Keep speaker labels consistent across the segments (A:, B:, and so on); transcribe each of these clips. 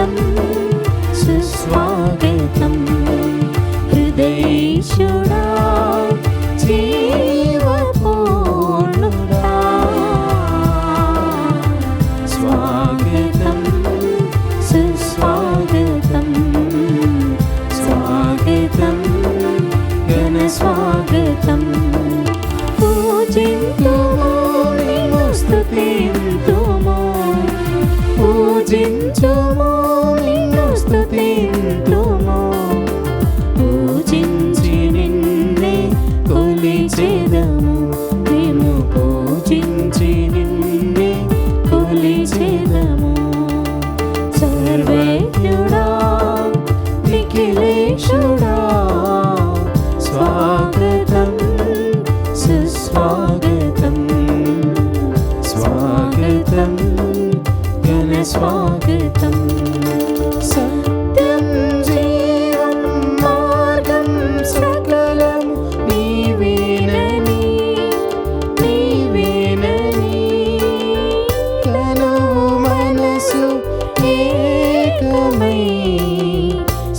A: స్వాగతం సుస్వాగతం హృదయేశుడా జీవపూర్ణుడా స్వాగతం సుస్వాగతం స్వాగతం ఘన స్వాగతం పూజింతుము నిన్ను స్తుతింతుము పూజించుము నిన్ను స్తుతింతుము పూజించి నిన్నే కొలిచెదము మేము పూజించి నిన్నే కొలిచెదము సర్వజ్ఞుడా నిఖిలేశుడా స్వాగతం సుస్వాగతం స్వాగతం ఘన స్వాగతం సత్యం జీవం మార్గం సకలం నీవేనని తను మనసు ఏకమై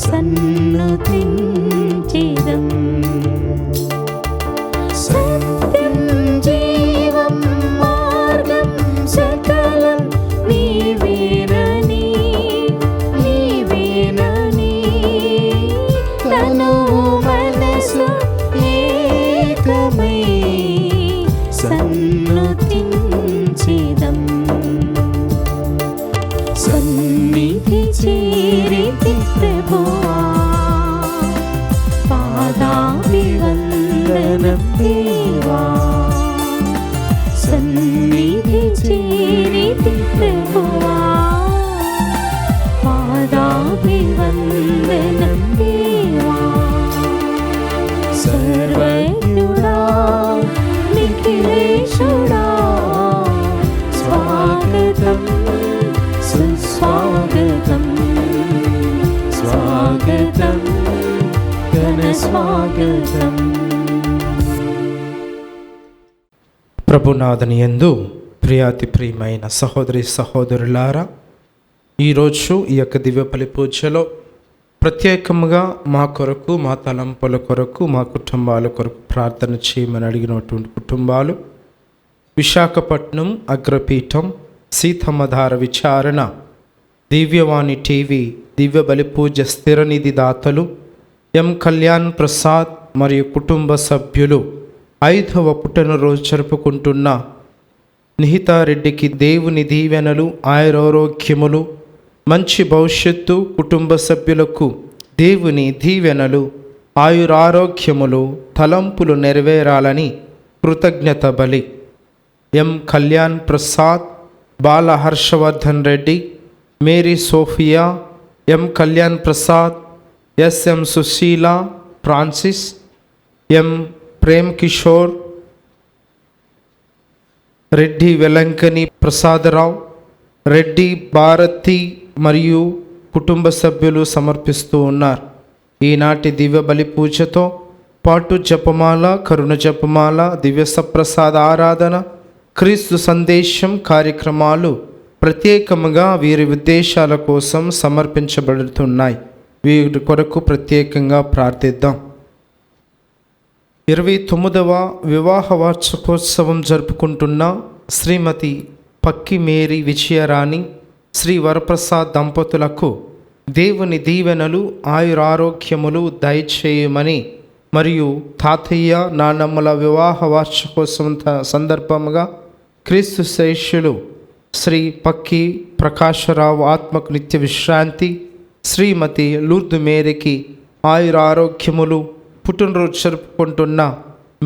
A: సన్నుతించెదం సత్యం జీవం మార్గం సకలం నీవేనని తను మనసు ఏకమై సన్నుతించెదం సన్నిధి చేరితి ప్రభువా పాదాభివందనం దేవా సన్నిధి చేరితి ప్రభువా పాదాభివందనం దేవా సర్వజ్ఞుడా నిఖిలేశుడా స్వాగతం సుస్వాగతం స్వాగతం ఘన స్వాగతం.
B: ప్రభునాథని యందు ప్రియాతి ప్రియమైన సహోదరి సహోదరులారా, ఈరోజు ఈ యొక్క దివ్య బలి పూజలో ప్రత్యేకంగా మా కొరకు, మా తలంపుల కొరకు, మా కుటుంబాల కొరకు ప్రార్థన చేయమని అడిగినటువంటి కుటుంబాలు విశాఖపట్నం అగ్రపీఠం సీతమ్మధార విచారణ దివ్యవాణి టీవీ దివ్య బలి పూజ స్థిరనిధి దాతలు ఎం కళ్యాణ్ ప్రసాద్ మరియు కుటుంబ సభ్యులు 5వ పుట్టినరోజు జరుపుకుంటున్న నిహితారెడ్డికి దేవుని దీవెనలు, ఆయురారోగ్యములు, మంచి భవిష్యత్తు, కుటుంబ సభ్యులకు దేవుని దీవెనలు, ఆయురారోగ్యములు, తలంపులు నెరవేరాలని కృతజ్ఞత బలి. ఎం కళ్యాణ్ ప్రసాద్, బాల హర్షవర్ధన్ రెడ్డి, మేరీ సోఫియా, ఎం కళ్యాణ్ ప్రసాద్, ఎస్ఎం సుశీల, ఫ్రాన్సిస్, ఎం ప్రేమ్ కిషోర్ రెడ్డి, వెలంకని ప్రసాదరావు రెడ్డి, భారతి మరియు కుటుంబ సభ్యులు సమర్పిస్తూ ఉన్నారు. ఈనాటి దివ్య బలి పూజతో పాటు జపమాల, కరుణ జపమాల, దివ్య సప్రసాద ఆరాధన, క్రీస్తు సందేశం కార్యక్రమాలు ప్రత్యేకముగా వీరి ఉద్దేశాల కోసం సమర్పించబడుతున్నాయి. వీరి కొరకు ప్రత్యేకంగా ప్రార్థిద్దాం. 29వ వివాహ వార్షికోత్సవం జరుపుకుంటున్న శ్రీమతి పక్కి మేరీ విజయరాణి, శ్రీ వరప్రసాద్ దంపతులకు దేవుని దీవెనలు, ఆయురారోగ్యములు దయచేయమని మరియు తాతయ్య నానమ్మల వివాహ వార్షికోత్సవం సందర్భంగా క్రీస్తు శిష్యులు శ్రీ పక్కి ప్రకాశరావు ఆత్మకు నిత్య విశ్రాంతి, శ్రీమతి లూర్దు మేరీకి ఆయురారోగ్యములు, పుట్టినరోజు జరుపుకుంటున్న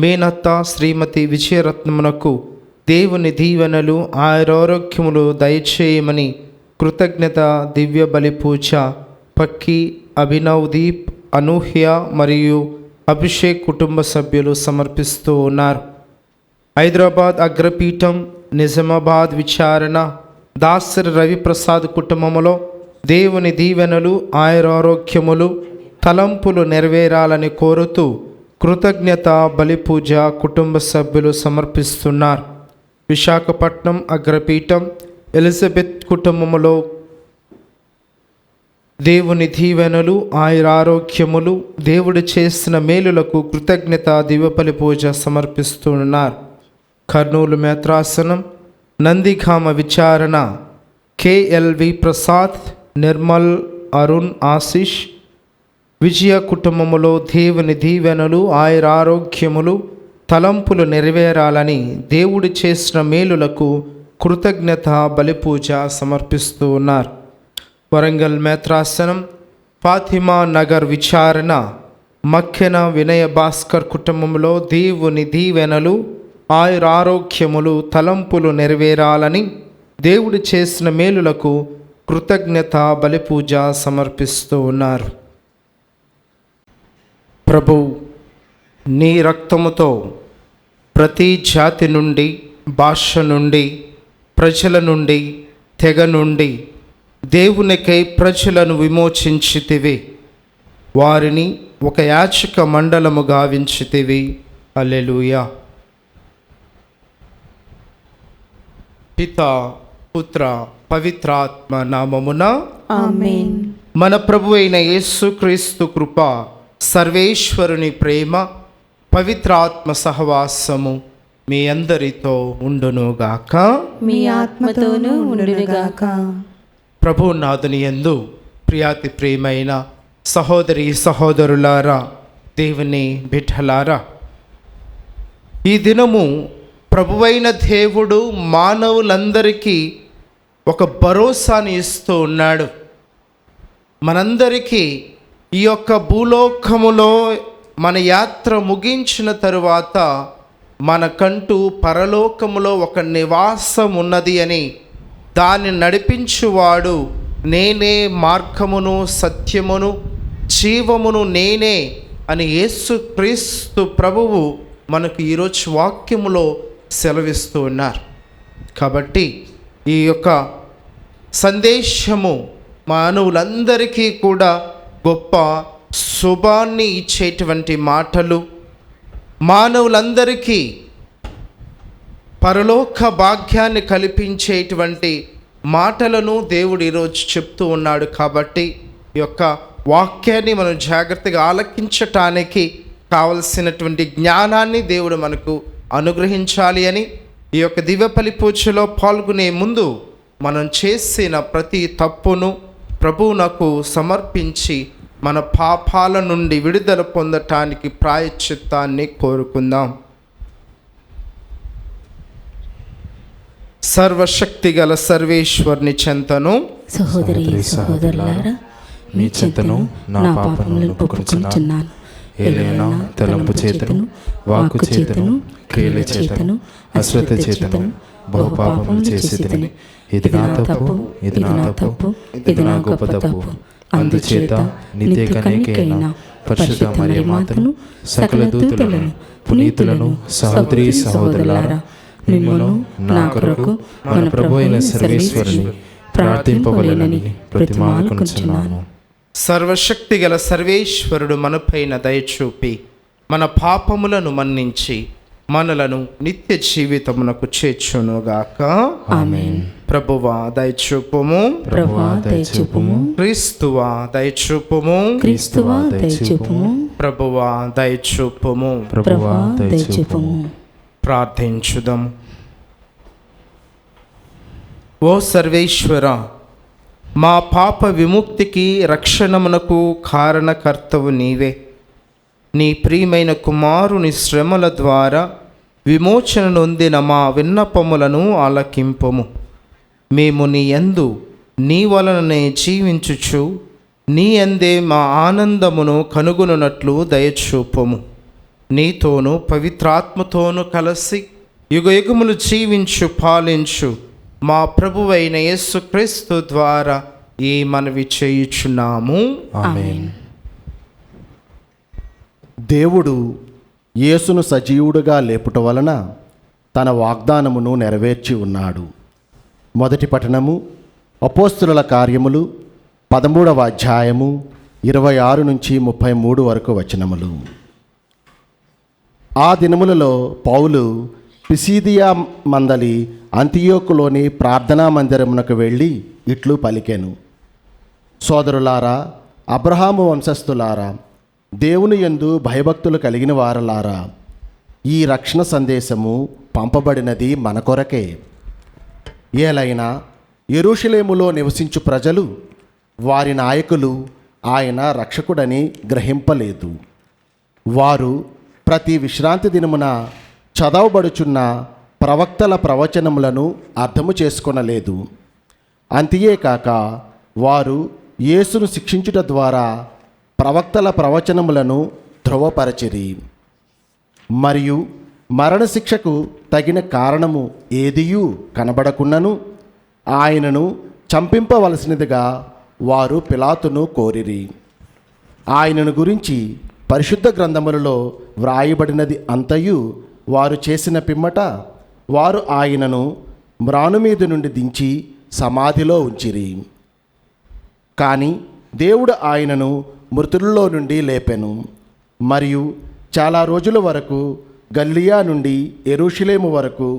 B: మేనత్త శ్రీమతి విజయరత్నమునకు దేవుని దీవెనలు, ఆయురారోగ్యములు దయచేయమని కృతజ్ఞత దివ్య బలి పూజ పక్కి, అభినవ్ దీప్, అనూహ్య మరియు అభిషేక్ కుటుంబ సభ్యులు సమర్పిస్తూ ఉన్నారు. హైదరాబాద్ అగ్రపీఠం నిజామాబాద్ విచారణ దాసరి రవిప్రసాద్ కుటుంబములో దేవుని దీవెనలు, ఆయురారోగ్యములు, తలంపులు నెరవేరాలని కోరుతూ కృతజ్ఞత బలి పూజ కుటుంబ సభ్యులు సమర్పిస్తున్నారు. విశాఖపట్నం అగ్రపీఠం ఎలిజబెత్ కుటుంబములో దేవుని దీవెనలు ఆయురారోగ్యములు దేవుడు చేసిన మేలులకు కృతజ్ఞత దివ్యబలి పూజ సమర్పిస్తున్నారు. కర్నూలు మేత్రాసనం నందిగామ విచారణ KLV ప్రసాద్, నిర్మల్, అరుణ్, ఆశిష్ విజయ కుటుంబములో దేవుని దీవెనలు ఆయురారోగ్యములు తలంపులు నెరవేరాలని దేవుడు చేసిన మేలులకు కృతజ్ఞత బలిపూజ సమర్పిస్తూ ఉన్నారు. వరంగల్ మేత్రాసనం ఫాతిమా నగర్ విచారణ మక్కెన వినయ భాస్కర్ కుటుంబంలో దేవుని దీవెనలు ఆయురారోగ్యములు తలంపులు నెరవేరాలని దేవుడు చేసిన మేలులకు కృతజ్ఞత బలిపూజ సమర్పిస్తూ ఉన్నారు. ప్రభు, నీ రక్తముతో ప్రతి జాతి నుండి, భాష నుండి, ప్రజల నుండి, తెగ నుండి దేవునికై ప్రజలను విమోచించితివి. వారిని ఒక యాచక మండలము గావించితివి. హల్లెలూయా. పితా, పుత్ర, పవిత్రాత్మ నామమున
A: ఆమేన్.
B: మన ప్రభు అయిన యేసుక్రీస్తు కృప, సర్వేశ్వరుని ప్రేమ, పవిత్రాత్మ సహవాసము మీ అందరితో ఉండునుగాక.
A: మీ ఆత్మతోనూ ఉండునుగాక.
B: ప్రభునాథుని యందు ప్రియాతి ప్రియమైన సహోదరి సహోదరులారా, దేవుని బిడ్డలారా, ఈ దినము ప్రభువైన దేవుడు మానవులందరికీ ఒక భరోసాని ఇస్తూ ఉన్నాడు. మనందరికీ ఈ యొక్క భూలోకములో మన యాత్ర ముగించిన తరువాత మనకంటూ పరలోకములో ఒక నివాసం ఉన్నది అని, దాన్ని నడిపించువాడు నేనే మార్గమును సత్యమును జీవమును నేనే అని యేసుక్రీస్తు ప్రభువు మనకు ఈరోజు వాక్యములో సెలవిస్తూ ఉన్నారు. కాబట్టి ఈ యొక్క సందేశము మానవులందరికీ కూడా గొప్ప శుభాన్ని ఇచ్చేటువంటి మాటలు, మానవులందరికీ పరలోక భాగ్యాన్ని కల్పించేటువంటి మాటలను దేవుడు ఈరోజు చెప్తూ ఉన్నాడు. కాబట్టి ఈ యొక్క వాక్యాన్ని మనం జాగ్రత్తగా ఆలకించటానికి కావలసినటువంటి జ్ఞానాన్ని దేవుడు మనకు అనుగ్రహించాలి అని, ఈ యొక్క దివ్యబలి పూజలో పాల్గొనే ముందు మనం చేసిన ప్రతి తప్పును ప్రభువునకు సమర్పించి మన పాపాల నుండి విడుదల పొందటానికి ప్రాయశ్చిత్తాన్ని కోరుకుందాం. సర్వశక్తి గల సర్వేశ్వరుని చెంతను
A: సహోదరి సహోదరులారా, మీ చెంతను నా పాపములను ఒప్పుకొనుచున్నాను. ఏలైనా తలంపు చేతను, వాక్కు చేతను, క్రియల చేతను, అశ్రద్ధ చేతను బహుపాపములు చేసితిని. ఇది నా తప్పు, ఇది నా తప్పు, ఇది నా గొప్ప తప్పు. అందుచేత నిత్య కన్యకైన పరిశుద్ధ మరియ మాతను, సకల దూతలను, పునీతులను, సహోదరి సహోదరులారా, మిమ్మును నా కొరకు మన ప్రభు అయిన సర్వేశ్వరుని ప్రార్థింపవలెనని ప్రతిమాలుకొనుచున్నాను.
B: సర్వశక్తి గల సర్వేశ్వరుడు మనపైన దయచూపి మన పాపములను మన్నించి మనలను నిత్య జీవితమునకు చేర్చునుగాక.
A: ఆమేన్.
B: ప్రభువా దయచూపుము,
A: ప్రభువా దయచూపుము,
B: క్రీస్తువా దయచూపుము,
A: క్రీస్తువా దయచూపుము,
B: ప్రభువా దయచూపుము.
A: ప్రభువా దయచూపుము.
B: ప్రార్థించుదాం. ఓ సర్వేశ్వర, మా పాప విముక్తికి రక్షణమునకు కారణకర్తవు నీవే. నీ ప్రియమైన కుమారుని శ్రమల ద్వారా విమోచన నొందిన మా విన్నపములను ఆలకింపము. మేము నీ యందు నీ వలననే జీవించుచు నీ యందే మా ఆనందమును కనుగొనున్నట్లు దయచూపము. నీతోనూ పవిత్రాత్మతోనూ కలిసి యుగయుగములు జీవించు పాలించు మా ప్రభువైన యేసుక్రీస్తు ద్వారా ఈ మనవి చేయుచున్నాము.
A: ఆమేన్.
C: దేవుడు యేసును సజీవుడుగా లేపుట వలన తన వాగ్దానమును నెరవేర్చి ఉన్నాడు. మొదటి పఠనము అపోస్తుల కార్యములు 13వ అధ్యాయము 26 నుంచి 33 వరకు వచనములు. ఆ దినములలో పౌలు పిసీదియా మందలి అంతియోకులోని ప్రార్థనా మందిరమునకు వెళ్ళి ఇట్లు పలికెను: సోదరులారా, అబ్రహాము వంశస్థులారా, దేవుని యందు భయభక్తులు కలిగిన వారలారా, ఈ రక్షణ సందేశము పంపబడినది మన కొరకే. ఏలైనా యెరూషలేములో నివసించు ప్రజలు వారి నాయకులు ఆయన రక్షకుడని గ్రహింపలేదు. వారు ప్రతి విశ్రాంతి దినమున చదవబడుచున్న ప్రవక్తల ప్రవచనములను అర్థము చేసుకొనలేదు. అంతియేకాక వారు యేసును శిక్షించుట ద్వారా ప్రవక్తల ప్రవచనములను ధృవపరచిరి. మరియు మరణశిక్షకు తగిన కారణము ఏదియూ కనబడకున్నను ఆయనను చంపింపవలసినదిగా వారు పిలాతును కోరిరి. ఆయనను గురించి పరిశుద్ధ గ్రంథములలో వ్రాయబడినది అంతయు వారు చేసిన పిమ్మట వారు ఆయనను మ్రాను నుండి దించి సమాధిలో ఉంచిరి. కానీ దేవుడు ఆయనను మృతుల్లో నుండి లేపెను. మరియు చాలా రోజుల వరకు గలిలయ నుండి యెరూషలేము వరకు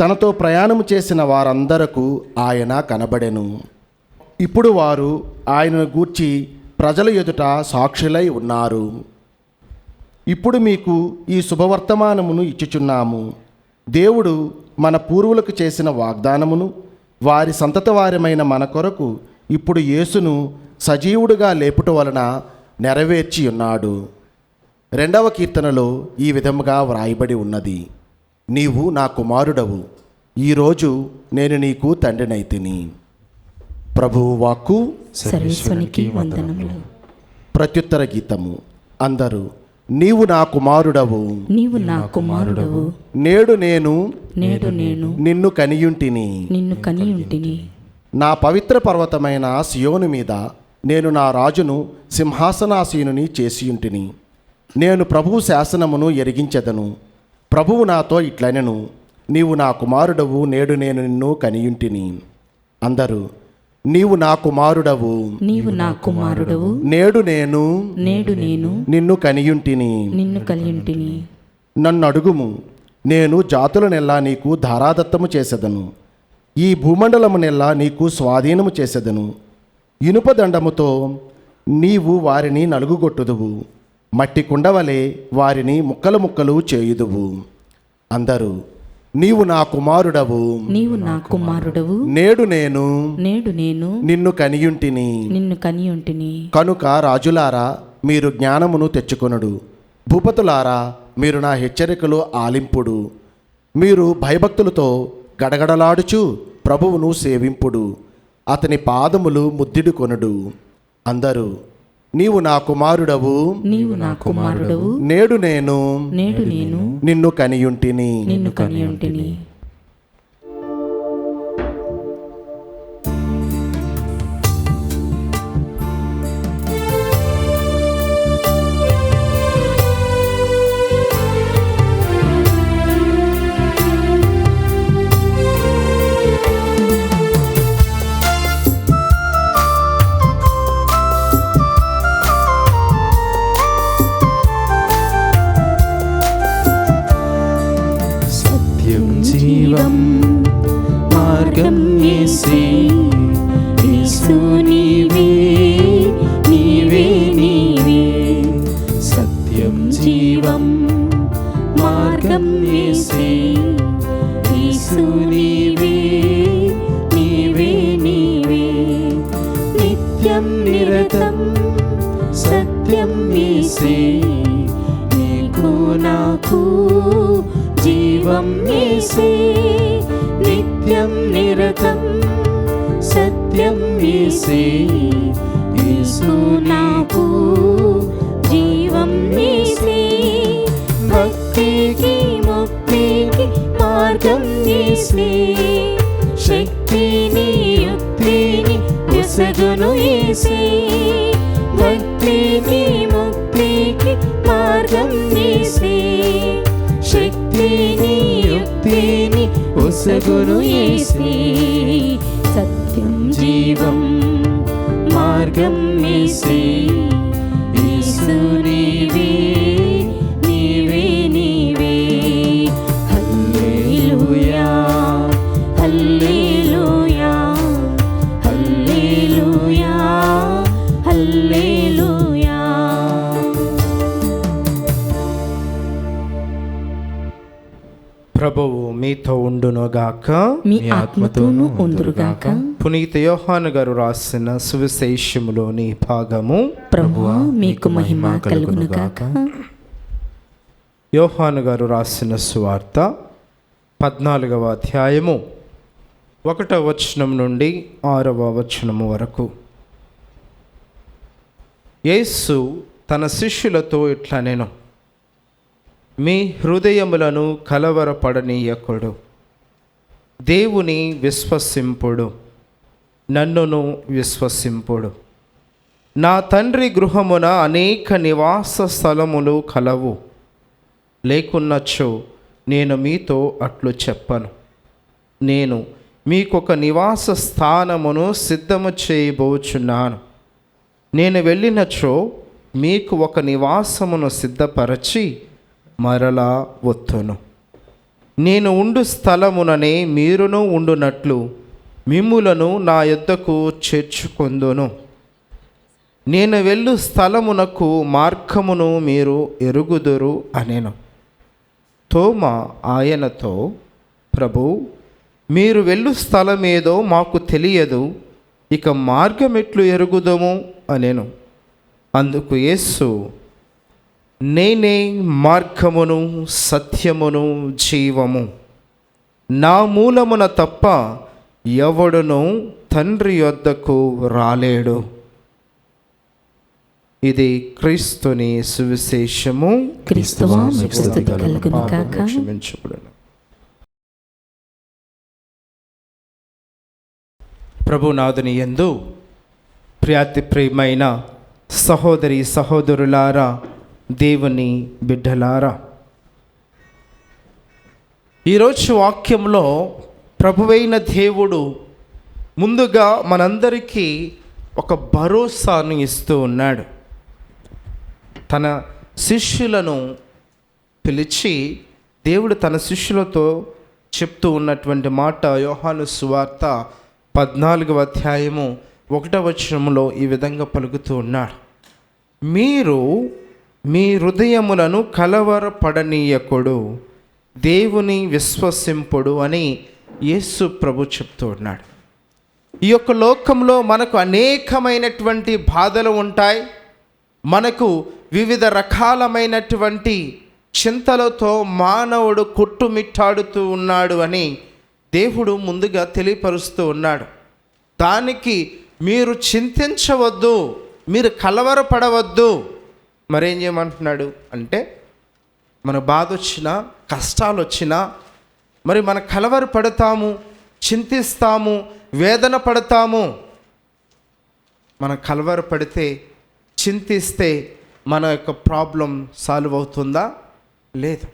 C: తనతో ప్రయాణం చేసిన వారందరకు ఆయన కనబడెను. ఇప్పుడు వారు ఆయనను గూర్చి ప్రజల ఎదుట సాక్షులై ఉన్నారు. ఇప్పుడు మీకు ఈ శుభవర్తమానమును ఇచ్చుచున్నాము. దేవుడు మన పూర్వులకు చేసిన వాగ్దానమును వారి సంతతి వారమైన మన కొరకు ఇప్పుడు యేసును సజీవుడిగా లేపుట వలన నెరవేర్చి ఉన్నాడు. 2వ కీర్తనలో ఈ విధముగా వ్రాయబడి ఉన్నది: నీవు నా కుమారుడవు, ఈరోజు నేను నీకు తండ్రినైతిని. ప్రభువు వాక్కు.
A: సర్వేశ్వరునికి వందనములు.
C: ప్రత్యుత్తర గీతము. అందరూ నీవు నా కుమారుడవు,
A: నీవు నా కుమారుడవు,
C: నేడు నేను
A: నిన్ను
C: కనియుంటిని. నా పవిత్ర పర్వతమైన సియోను మీద నేను నా రాజును సింహాసనాసీనుని చేసియుంటిని. నేను ప్రభువు శాసనమును ఎరిగించెదను. ప్రభువు నాతో ఇట్లనెను: నీవు నా కుమారుడవు, నేడు నేను నిన్ను కనియుంటిని. అందరూ నీవు నా కుమారుడవు, నేడు నేను నిన్ను కనియుంటిని. నన్ను అడుగుము, నేను జాతులనెల్లా నీకు ధారాదత్తము చేసెదను, ఈ భూమండలమునెల్లా నీకు స్వాధీనము చేసెదను. ఇనుప దండముతో నీవు వారిని నలుగుగొట్టుదువు, మట్టి కుండవలే వారిని ముక్కలు ముక్కలు చేయుదువు. అందరూ నీవు నా కుమారుడవు, నేడు నేను నిన్ను కనియుంటిని. కనుక రాజులారా, మీరు జ్ఞానమును తెచ్చుకొనుడు. భూపతులారా, మీరు నా హెచ్చరికలు ఆలింపుడు. మీరు భయభక్తులతో గడగడలాడుచు ప్రభువును సేవింపుడు. అతని పాదములు ముద్దిడు కొనుడు. అందరూ నీవు నా కుమారుడవు, నేడు నేను నిన్ను కనియుంటిని.
A: జీవం మార్గం యేసే, యేసు నీవే, నీవే నీవే. సత్యం జీవం మార్గం యేసే, యేసు నీవే, నీవే నీవే. నిత్యం నిరతం సత్యం యేసే, నీకు నాకు జీవం యేసే. నిత్యం నిరతం సత్యం యేసే, యేసు నాకు జీవం యేసే. భక్తికి ముక్తికి మార్గం యేసే, శక్తిని యుక్తిని ఒసగును యేసే. భక్తికి ముక్తికి మార్గం యేసే, శక్తిని యుక్తిని ఒసగును యేసే. సత్యం జీవం మార్గం యేసే, యేసు నీవే, నీవే నీవే. హల్లెలూయా హల్లెలూయా హల్లెలూయా హల్లెలూయా.
B: ప్రభువు మీతో ఉండునుగాక.
A: మీ ఆత్మతోనూ ఉందురుగాక.
B: పునీత యోహాను గారు రాసిన సువిశేషములోని భాగము.
A: ప్రభువా మీకు మహిమ కలుగునుగాక.
B: యోహాను గారు రాసిన సువార్త 14వ అధ్యాయము 1వ వచనం నుండి 6వ వచనము వరకు. యేసు తన శిష్యులతో ఇట్లా నేను, మీ హృదయములను కలవరపడనీయకుడు, దేవుని విశ్వసింపుడు, నన్నును విశ్వసింపుడు. నా తండ్రి గృహమున అనేక నివాస స్థలములు కలవు, లేకున్నచో నేను మీతో అట్లు చెప్పను. నేను మీకొక నివాస స్థానమును సిద్ధము చేయబోచున్నాను. నేను వెళ్ళినచో మీకు ఒక నివాసమును సిద్ధపరచి మరలా వత్తును. నేను ఉండు స్థలముననే మీరును ఉండునట్లు మిమ్ములను నా యొద్దకు చేర్చుకొందును. నేను వెళ్ళు స్థలమునకు మార్గమును మీరు ఎరుగుదురు అనెను. తోమా ఆయనతో, ప్రభు, మీరు వెళ్ళు స్థలమేదో మాకు తెలియదు, ఇక మార్గమెట్లు ఎరుగుదము అనెను. అందుకు యేసు, నేనే మార్గమును సత్యమును జీవము. నా మూలమున తప్ప ఎవడును తండ్రి యొద్దకు రాలేడు. ఇది క్రీస్తుని సువిశేషము.
A: క్రీస్తువా మీకు స్తుతి కలుగునుగాక.
B: క్షమించబడును. ప్రభునాథుని యందు ప్రియాతి ప్రియమైన సహోదరి సహోదరులారా, దేవుని బిడ్డలారా, ఈరోజు వాక్యంలో ప్రభువైన దేవుడు ముందుగా మనందరికీ ఒక భరోసాను ఇస్తూ ఉన్నాడు. తన శిష్యులను పిలిచి దేవుడు తన శిష్యులతో చెప్తూ ఉన్నటువంటి మాట యోహాను సువార్త 14వ అధ్యాయము 1వ వచనంలో ఈ విధంగా పలుకుతూ ఉన్నాడు. మీరు మీ హృదయములను కలవరపడనీయకుడు, దేవుని విశ్వసింపుడు అని యేసు ప్రభు చెప్తూ ఉన్నాడు. ఈ యొక్క లోకంలో మనకు అనేకమైనటువంటి బాధలు ఉంటాయి. మనకు వివిధ రకాలమైనటువంటి చింతలతో మానవుడు కొట్టుమిట్టాడుతూ ఉన్నాడు అని దేవుడు ముందుగా తెలియపరుస్తూ ఉన్నాడు. దానికి మీరు చింతించవద్దు, మీరు కలవరపడవద్దు. మరేం చేయమంటున్నాడు అంటే, మన బాధ వచ్చినా కష్టాలు వచ్చినా మరి మన కలవరపడతాము, చింతిస్తాము, వేదన పడతాము. మన కలవరపడితే, చింతిస్తే మన యొక్క ప్రాబ్లం సాల్వ్ అవుతుందా? లేదు.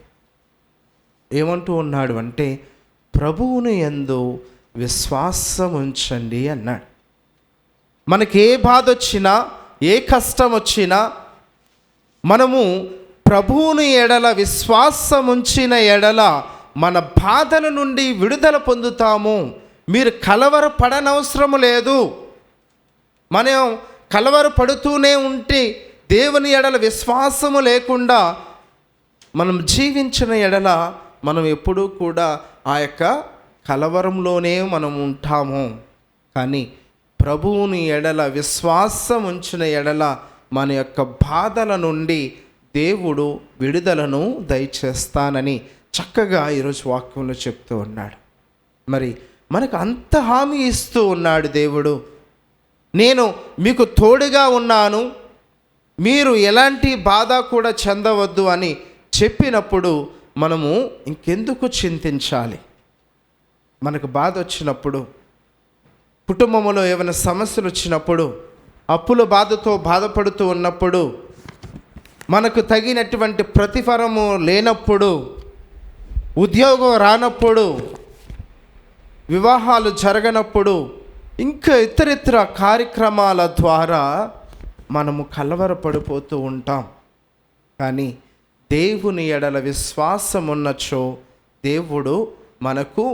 B: ఏమంటూ ఉన్నాడు అంటే, ప్రభువుని యందు విశ్వాసం ఉంచండి అన్నాడు. మనకి ఏ బాధ వచ్చినా, ఏ కష్టం వచ్చినా మనము ప్రభువుని ఎడల విశ్వాసం ఉంచిన ఎడల మన బాధల నుండి విడుదల పొందుతాము. మీరు కలవరపడనవసరము లేదు. మనం కలవరపడుతూనే ఉంటే దేవుని ఎడల విశ్వాసము లేకుండా మనం జీవించిన ఎడల మనం ఎప్పుడూ కూడా ఆ యొక్క కలవరంలోనే మనం ఉంటాము. కానీ ప్రభువుని ఎడల విశ్వాసం ఉంచిన ఎడల మన యొక్క బాధల నుండి దేవుడు విడుదలను దయచేస్తానని చక్కగా ఈరోజు వాక్యంలో చెప్తూ ఉన్నాడు. మరి మనకు అంత హామీ ఇస్తూ ఉన్నాడు దేవుడు. నేను మీకు తోడుగా ఉన్నాను, మీరు ఎలాంటి బాధ కూడా చెందవద్దు అని చెప్పినప్పుడు మనము ఇంకెందుకు చింతించాలి? మనకు బాధ వచ్చినప్పుడు, కుటుంబంలో ఏమైనా సమస్యలు వచ్చినప్పుడు, అప్పుల బాధతో బాధపడుతూ ఉన్నప్పుడు, మనకు తగినటువంటి ప్రతిఫలము లేనప్పుడు, ఉద్యోగం రానప్పుడు, వివాహాలు జరగనప్పుడు, ఇంకా ఇతరితర కార్యక్రమాల ద్వారా మనము కలవరపడిపోతూ ఉంటాం. కానీ దేవుని ఎడల విశ్వాసం ఉన్నచో దేవుడు మనకు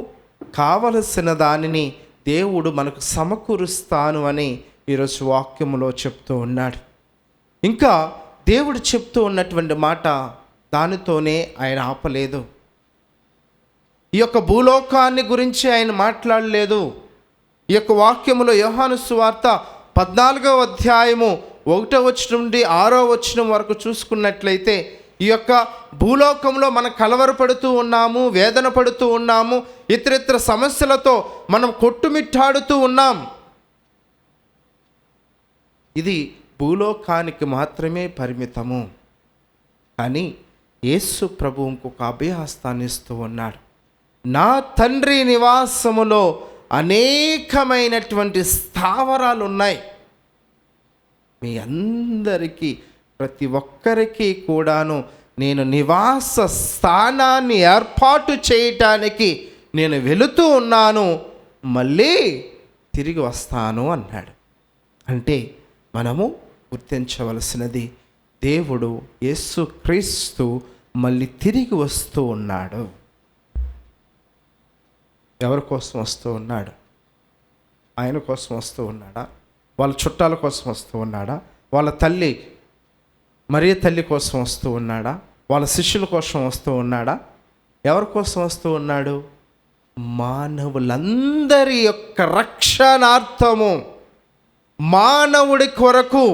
B: కావలసిన దానిని దేవుడు మనకు సమకూరుస్తాను అని ఈరోజు వాక్యములో చెప్తూ ఉన్నాడు. ఇంకా దేవుడు చెప్తూ ఉన్నటువంటి మాట దానితోనే ఆయన ఆపలేదు. ఈ యొక్క భూలోకాన్ని గురించి ఆయన మాట్లాడలేదు. ఈ యొక్క వాక్యములో యోహాను సువార్త 14వ అధ్యాయము 1వ వచనం నుండి 6వ వచనం వరకు చూసుకున్నట్లయితే ఈ యొక్క భూలోకంలో మనం కలవరపడుతూ ఉన్నాము, వేదన పడుతూ ఉన్నాము, ఇతరితర సమస్యలతో మనం కొట్టుమిట్టాడుతూ ఉన్నాం. ఇది భూలోకానికి మాత్రమే పరిమితము. కానీ యేసు ప్రభు ఇంకొక అభయహస్తాన్ని ఇస్తూ ఉన్నాడు. నా తండ్రి నివాసములో అనేకమైనటువంటి స్థావరాలు ఉన్నాయి. మీ అందరికీ, ప్రతి ఒక్కరికి కూడాను నేను నివాస స్థానాన్ని ఏర్పాటు చేయటానికి నేను వెళుతూ ఉన్నాను, మళ్ళీ తిరిగి వస్తాను అన్నాడు. అంటే మనము గుర్తించవలసినది, దేవుడు యేసుక్రీస్తు మళ్ళీ తిరిగి వస్తూ ఉన్నాడు. ఎవరి కోసం వస్తూ ఉన్నాడు? ఆయన కోసం వస్తూ ఉన్నాడా? వాళ్ళ చుట్టాల కోసం వస్తూ ఉన్నాడా? వాళ్ళ తల్లి మరియ తల్లి కోసం వస్తూ ఉన్నాడా? వాళ్ళ శిష్యుల కోసం వస్తూ ఉన్నాడా? ఎవరి కోసం వస్తూ ఉన్నాడు? మానవులందరి యొక్క రక్షణార్థము, మానవుడి కొరకు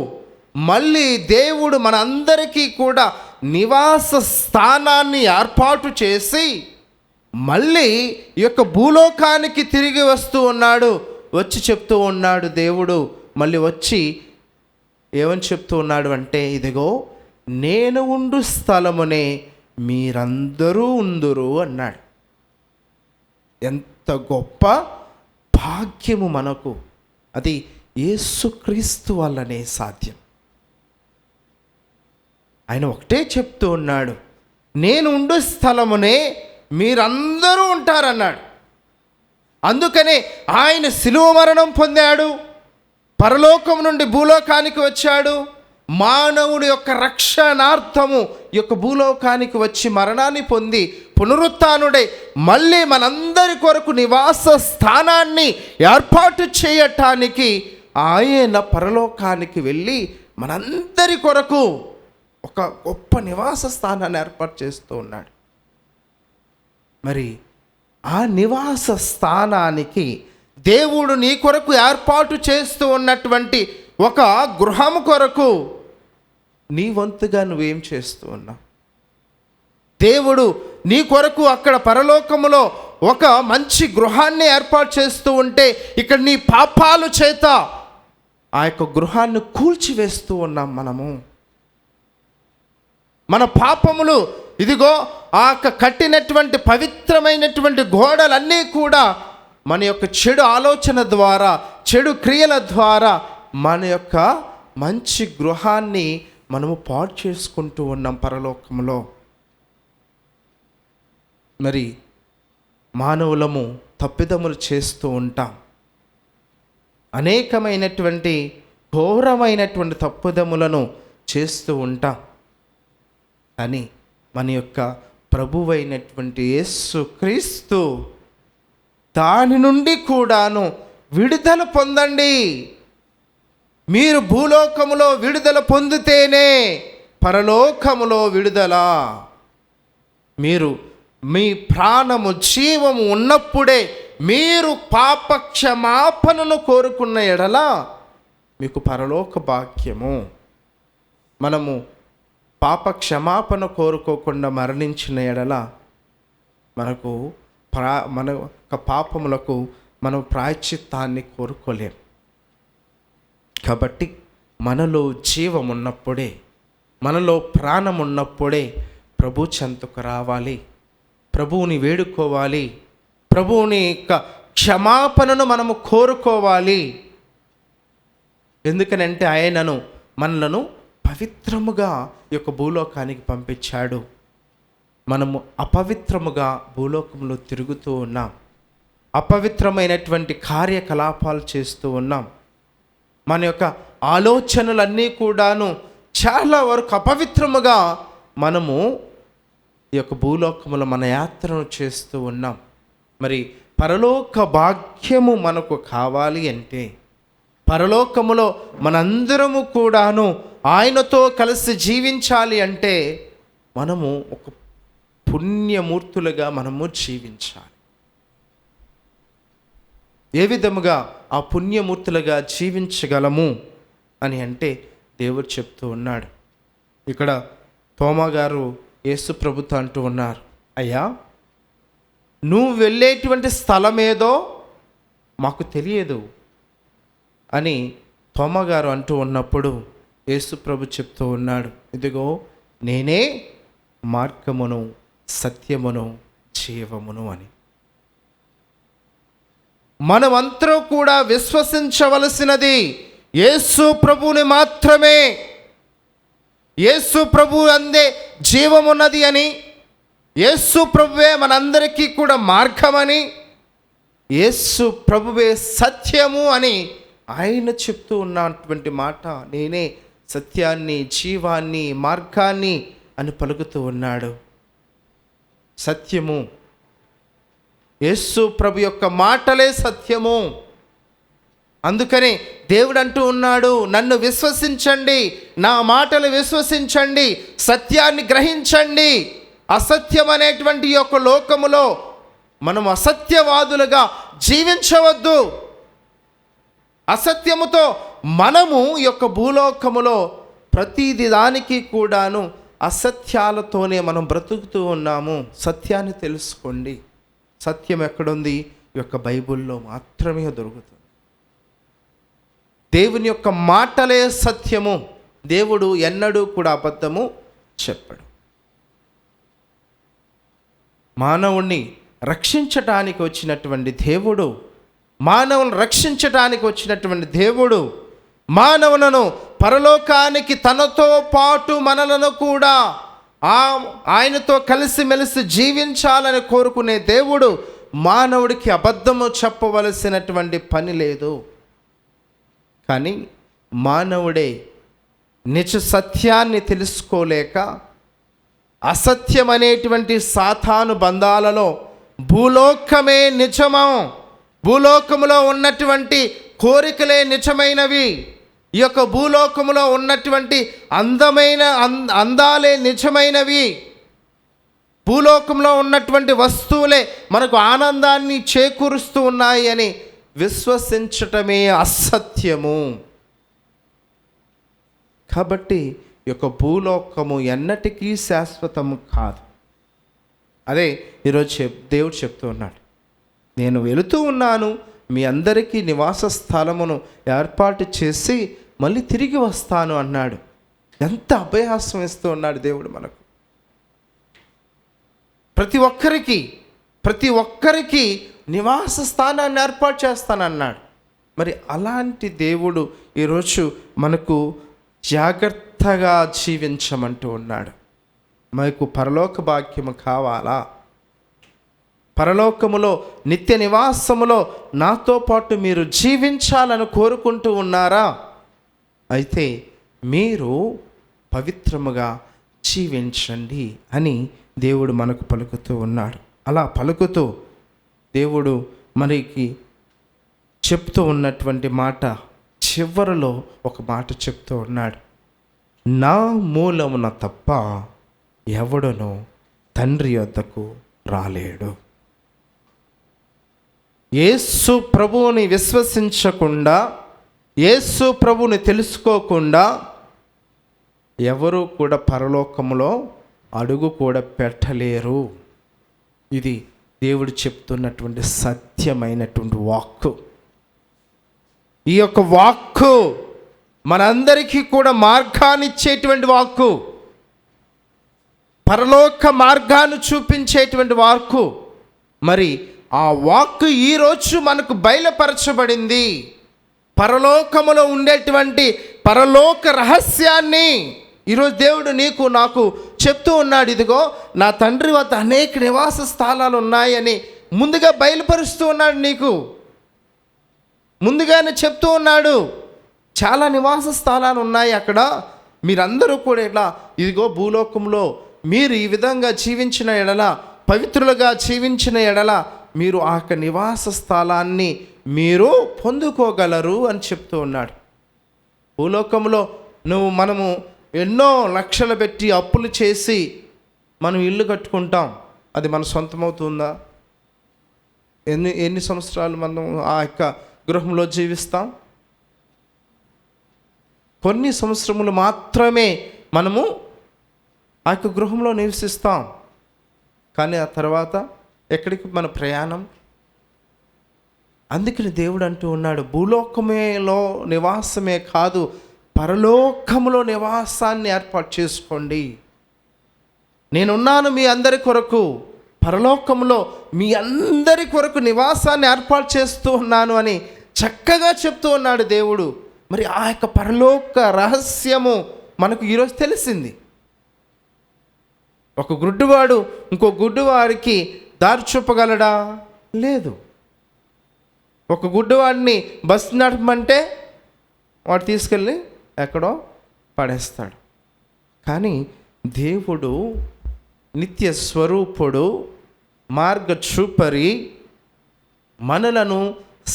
B: మళ్ళీ దేవుడు మనందరికీ కూడా నివాస స్థానాన్ని ఏర్పాటు చేసి మళ్ళీ ఈ యొక్క భూలోకానికి తిరిగి వస్తూ ఉన్నాడు. వచ్చి చెప్తూ ఉన్నాడు దేవుడు, మళ్ళీ వచ్చి ఏమని చెప్తూ ఉన్నాడు అంటే, ఇదిగో నేను ఉండు స్థలమునే మీరందరూ ఉందురు అన్నాడు. ఎంత గొప్ప భాగ్యము మనకు! అది యేసుక్రీస్తు వల్లనే సాధ్యం. ఆయన ఒకటే చెప్తూ ఉన్నాడు, నేను ఉండు స్థలమునే మీరందరూ ఉంటారన్నాడు. అందుకనే ఆయన శిలువ మరణం పొందాడు, పరలోకం నుండి భూలోకానికి వచ్చాడు, మానవుడి యొక్క రక్షణార్థము ఈ యొక్క భూలోకానికి వచ్చి మరణాన్ని పొంది పునరుత్థానుడై మళ్ళీ మనందరి కొరకు నివాస స్థానాన్ని ఏర్పాటు చేయటానికి ఆయన పరలోకానికి వెళ్ళి మనందరి కొరకు ఒక గొప్ప నివాస స్థానాన్ని ఏర్పాటు చేస్తూ ఉన్నాడు. మరి ఆ నివాస స్థానానికి దేవుడు నీ కొరకు ఏర్పాటు చేస్తూ ఉన్నటువంటి ఒక గృహము కొరకు నీ వంతుగా నువ్వేం చేస్తూ ఉన్నావు? దేవుడు నీ కొరకు అక్కడ పరలోకములో ఒక మంచి గృహాన్ని ఏర్పాటు చేస్తూ ఉంటే, ఇక్కడ నీ పాపాలు చేత ఆ యొక్క గృహాన్ని కూల్చివేస్తూ ఉన్నాం మనము. మన పాపములు ఇదిగో ఆ కట్టినటువంటి పవిత్రమైనటువంటి గోడలన్నీ కూడా మన యొక్క చెడు ఆలోచన ద్వారా, చెడు క్రియల ద్వారా మన యొక్క మంచి గృహాన్ని మనము పాడు చేసుకుంటూ ఉన్నాం పరలోకంలో. మరి మానవులము తప్పిదములు చేస్తూ ఉంటాం, అనేకమైనటువంటి ఘోరమైనటువంటి తప్పిదములను చేస్తూ ఉంటాం. కానీ మన యొక్క ప్రభువైనటువంటి యేసుక్రీస్తు దాని నుండి కూడాను విడుదల పొందండి. మీరు భూలోకములో విడుదల పొందితేనే పరలోకములో విడుదల. మీరు మీ ప్రాణము జీవము ఉన్నప్పుడే మీరు పాప క్షమాపణను కోరుకున్న ఎడల మీకు పరలోక భాగ్యము. మనము పాప క్షమాపణ కోరుకోకుండా మరణించిన ఎడల మనకు మన యొక్క పాపములకు మనం ప్రాయశ్చిత్తాన్ని కోరుకోలేం. కాబట్టి మనలో జీవం ఉన్నప్పుడే, మనలో ప్రాణం ఉన్నప్పుడే ప్రభు చెంతకు రావాలి, ప్రభువుని వేడుకోవాలి, ప్రభువుని యొక్క క్షమాపణను మనము కోరుకోవాలి. ఎందుకనంటే ఆయనను మనలను పవిత్రముగా ఈ యొక్క భూలోకానికి పంపించాడు. మనము అపవిత్రముగా భూలోకంలో తిరుగుతూ ఉన్నాం, అపవిత్రమైనటువంటి కార్యకలాపాలు చేస్తూ ఉన్నాం. మన యొక్క ఆలోచనలన్నీ కూడాను చాలా వరకు అపవిత్రముగా మనము ఈ యొక్క భూలోకములో మన యాత్రను చేస్తూ ఉన్నాం. మరి పరలోక భాగ్యము మనకు కావాలి అంటే పరలోకములో మనందరము కూడాను ఆయనతో కలిసి జీవించాలి అంటే మనము ఒక పుణ్యమూర్తులుగా మనము జీవించాలి. ఏ విధముగా ఆ పుణ్యమూర్తులుగా జీవించగలము అని అంటే దేవుడు చెప్తూ ఉన్నాడు. ఇక్కడ తోమా గారు యేసు ప్రభుతో అంటూ ఉన్నారు, అయ్యా నువ్వు వెళ్ళేటువంటి స్థలం ఏదో మాకు తెలియదు అని తోమా గారు అంటూ ఉన్నప్పుడు యేసు ప్రభు చెప్తూ ఉన్నాడు, ఇదిగో నేనే మార్గమును సత్యమును జీవమును అని. మనమందరూ కూడా విశ్వసించవలసినది యేసు ప్రభువుని మాత్రమే. యేసు ప్రభు అందే జీవమున్నది అని, యేసు ప్రభువే మనందరికీ కూడా మార్గమని, యేసు ప్రభువే సత్యము అని ఆయన చెప్తూ ఉన్నటువంటి మాట, నేనే సత్యాన్ని జీవాన్ని మార్గాన్ని అని పలుకుతూ ఉన్నాడు. సత్యము యేసు ప్రభు యొక్క మాటలే సత్యము. అందుకని దేవుడు అంటూ ఉన్నాడు, నన్ను విశ్వసించండి, నా మాటలు విశ్వసించండి, సత్యాన్ని గ్రహించండి. అసత్యం అనేటువంటి యొక్క లోకములో మనం అసత్యవాదులుగా జీవించవద్దు. అసత్యముతో మనము ఈ యొక్క భూలోకములో ప్రతిది దానికి కూడాను అసత్యాలతోనే మనం బ్రతుకుతూ ఉన్నాము. సత్యాన్ని తెలుసుకోండి. సత్యం ఎక్కడుంది? ఈ యొక్క బైబిల్లో మాత్రమే దొరుకుతుంది. దేవుని యొక్క మాటలే సత్యము. దేవుడు ఎన్నడూ కూడా అబద్ధము చెప్పడు. మానవుణ్ణి రక్షించటానికి వచ్చినటువంటి దేవుడు, మానవుని రక్షించటానికి వచ్చినటువంటి దేవుడు మానవులను పరలోకానికి తనతో పాటు మనలను కూడా ఆయనతో కలిసిమెలిసి జీవించాలని కోరుకునే దేవుడు మానవుడికి అబద్ధము చెప్పవలసినటువంటి పని లేదు. కానీ మానవుడే నిజ సత్యాన్ని తెలుసుకోలేక అసత్యం అనేటువంటి సాతాను బంధాలలో భూలోకమే నిజము, భూలోకములో ఉన్నటువంటి కోరికలే నిజమైనవి, ఈ యొక్క భూలోకములో ఉన్నటువంటి అందాలే నిజమైనవి, భూలోకంలో ఉన్నటువంటి వస్తువులే మనకు ఆనందాన్ని చేకూరుస్తూ ఉన్నాయి అని విశ్వసించటమే అసత్యము. కాబట్టి ఈ యొక్క భూలోకము ఎన్నటికీ శాశ్వతము కాదు. అదే ఈరోజు దేవుడు చెప్తూ ఉన్నాడు, నేను వెళుతూ ఉన్నాను, మీ అందరికీ నివాస స్థలమును ఏర్పాటు చేసి మళ్ళీ తిరిగి వస్తాను అన్నాడు. ఎంత అభయాసం ఇస్తూ ఉన్నాడు దేవుడు మనకు. ప్రతి ఒక్కరికి నివాస స్థానాన్ని ఏర్పాటు చేస్తానన్నాడు. మరి అలాంటి దేవుడు ఈరోజు మనకు జాగ్రత్తగా జీవించమంటూ ఉన్నాడు. మనకు పరలోక భాగ్యము కావాలా? పరలోకములో నిత్య నివాసములో నాతో పాటు మీరు జీవించాలని కోరుకుంటూ ఉన్నారా? అయితే మీరు పవిత్రముగా జీవించండి అని దేవుడు మనకు పలుకుతూ ఉన్నాడు. అలా పలుకుతూ దేవుడు మనకి చెప్తూ ఉన్నటువంటి మాట చివరిలో ఒక మాట చెప్తూ ఉన్నాడు, నా మూలమున తప్ప ఎవడునూ తండ్రి యొద్దకు రాలేడు. యేసు ప్రభువుని విశ్వసించకుండా, యేసు ప్రభువుని తెలుసుకోకుండా ఎవరు కూడా పరలోకములో అడుగు కూడా పెట్టలేరు. ఇది దేవుడు చెప్తున్నటువంటి సత్యమైనటువంటి వాక్కు. ఈ యొక్క వాక్కు మనందరికీ కూడా మార్గాన్ని ఇచ్చేటువంటి వాక్కు, పరలోక మార్గాన్ని చూపించేటువంటి వాక్కు. మరి ఆ వాక్కు ఈరోజు మనకు బయలుపరచబడింది. పరలోకములో ఉండేటువంటి పరలోక రహస్యాన్ని ఈరోజు దేవుడు నీకు నాకు చెప్తూ ఉన్నాడు. ఇదిగో నా తండ్రి వద్ద అనేక నివాస స్థలాలు ఉన్నాయని ముందుగా బయలుపరుస్తూ ఉన్నాడు. నీకు ముందుగానే చెప్తూ ఉన్నాడు, చాలా నివాస స్థలాలు ఉన్నాయి అక్కడ. మీరందరూ కూడా ఇట్లా ఇదిగో భూలోకంలో మీరు ఈ విధంగా జీవించిన ఎడల, పవిత్రులుగా జీవించిన ఎడల మీరు ఆ యొక్క నివాస స్థలాన్ని మీరు పొందుకోగలరు అని చెప్తూ ఉన్నాడు. భూలోకంలో మనము ఎన్నో లక్షలు పెట్టి అప్పులు చేసి మనం ఇల్లు కట్టుకుంటాం. అది మన సొంతమవుతుందా? ఎన్ని సంవత్సరాలు మనం ఆ యొక్క గృహంలో జీవిస్తాం? కొన్ని సంవత్సరములు మాత్రమే మనము ఆ యొక్క గృహంలో నివసిస్తాం. కానీ ఆ తర్వాత ఎక్కడికి మన ప్రయాణం? అందుకని దేవుడు అంటూ ఉన్నాడు, భూలోకమేలో నివాసమే కాదు, పరలోకములో నివాసాన్ని ఏర్పాటు చేసుకోండి. నేనున్నాను మీ అందరి కొరకు, పరలోకంలో మీ అందరి కొరకు నివాసాన్ని ఏర్పాటు చేస్తూ ఉన్నాను అని చక్కగా చెప్తూ ఉన్నాడు దేవుడు. మరి ఆ యొక్క పరలోక రహస్యము మనకు ఈరోజు తెలిసింది. ఒక గుడ్డివాడు ఇంకో గుడ్డివాడికి దారి చూపగలడా? లేదు. ఒక గుడ్డివాడిని బస్సు నడపమంటే వాడు తీసుకెళ్ళి ఎక్కడో పడేస్తాడు. కానీ దేవుడు నిత్య స్వరూపుడు, మార్గ చూపరి, మనలను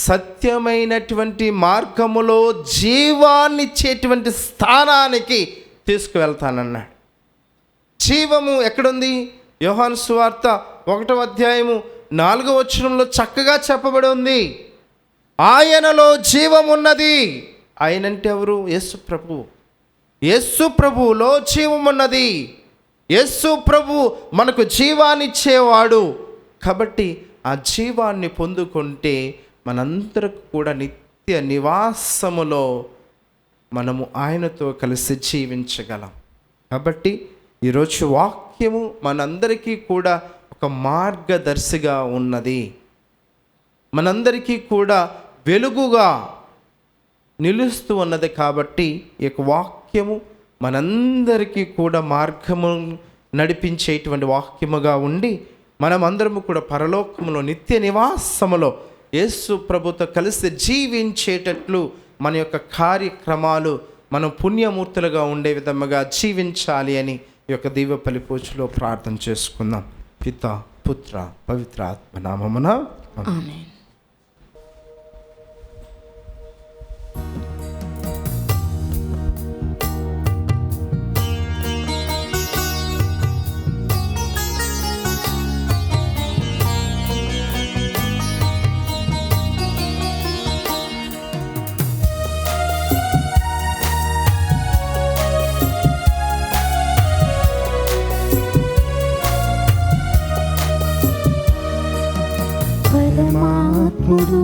B: సత్యమైనటువంటి మార్గములో జీవాన్నిచ్చేటువంటి స్థానానికి తీసుకువెళ్తానన్నాడు. జీవము ఎక్కడుంది? యోహాను సువార్త 1వ అధ్యాయము 4వ వచనంలో చక్కగా చెప్పబడి ఉంది. ఆయనలో జీవమున్నది. ఆయన అంటే ఎవరు? యేసు ప్రభువు. యేసు ప్రభువులో జీవమున్నది. యేసు ప్రభువు మనకు జీవాన్నిచ్చేవాడు. కాబట్టి ఆ జీవాన్ని పొందుకుంటే మనందరికి కూడా నిత్య నివాసములో మనము ఆయనతో కలిసి జీవించగలం. కాబట్టి ఈరోజు వాక్యము మనందరికీ కూడా ఒక మార్గదర్శిగా ఉన్నది. మనందరికీ కూడా వెలుగుగా నిలుస్తూ ఉన్నది. కాబట్టి ఈ యొక్క వాక్యము మనందరికీ కూడా మార్గము నడిపించేటువంటి వాక్యముగా ఉండి మనమందరము కూడా పరలోకములో నిత్య నివాసములో యేసు ప్రభుతో కలిసి జీవించేటట్లు మన యొక్క కార్యక్రమాలు మనం పుణ్యమూర్తులుగా ఉండే విధముగా జీవించాలి అని ఈ యొక్క దివ్యపల్లి పూజలో ప్రార్థన చేసుకుందాం. పిత, పుత్ర, పవిత్ర ఆత్మ నామమున
A: ఆమేన్. పరమాత్ముడు